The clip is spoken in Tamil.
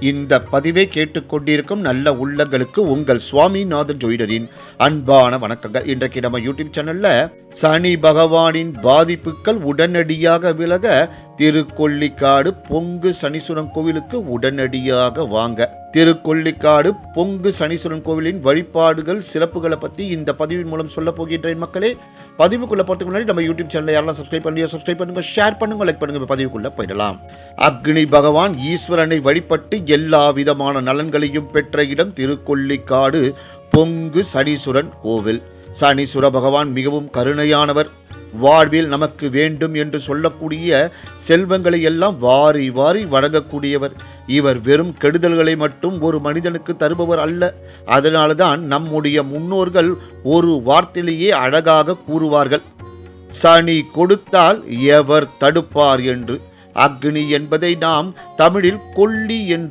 இந்த பதிவை கேட்டுக்கொண்டிருக்கும் நல்ல உள்ளங்களுக்கு உங்கள் சுவாமிநாதன் ஜோதிடரின் அன்பான வணக்கங்கள். இன்றைக்கு நம்ம யூடியூப் சேனல்ல சனி பகவானின் பாதிப்புகள் உடனடியாக விலக திருக்கொள்ளிக்காடு பொங்கு சனீஸ்வரன் கோவிலுக்கு உடனடியாக வாங்க. திருக்கொள்ளிக்காடு பொங்கு சனீஸ்வரன் கோவிலின் வழிபாடுகள் சிறப்புகளை பத்தி இந்த பதிவின் மூலம் சொல்ல போகின்றேன் மக்களே. பதிவுக்குள்ள போறதுக்கு முன்னாடி நம்ம யூடியூப் சேனலை யாரெல்லாம் சப்ஸ்கிரைப் பண்ணுங்க, ஷேர் பண்ணுங்க, லைக் பண்ணுங்க. பதிவுக்குள்ள போயிடலாம். அக்னி பகவான் ஈஸ்வரனை வழிபட்டு எல்லா விதமான நலன்களையும் பெற்ற இடம் திருக்கொள்ளிக்காடு பொங்கு சனீஸ்வரன் கோவில். சனீஸ்வர பகவான் மிகவும் கருணையானவர். வாழ்வில் நமக்கு வேண்டும் என்று சொல்லக்கூடிய செல்வங்களை எல்லாம் வாரி வாரி வழங்கக்கூடியவர். இவர் வெறும் கெடுதல்களை மட்டும் ஒரு மனிதனுக்கு தருபவர் அல்ல. அதனால்தான் நம்முடைய முன்னோர்கள் ஒரு வார்த்தையிலேயே அழகாக கூறுவார்கள், சனி கொடுத்தால் எவர் தடுப்பார் என்று. அக்னி என்பதை நாம் தமிழில் கொல்லி என்று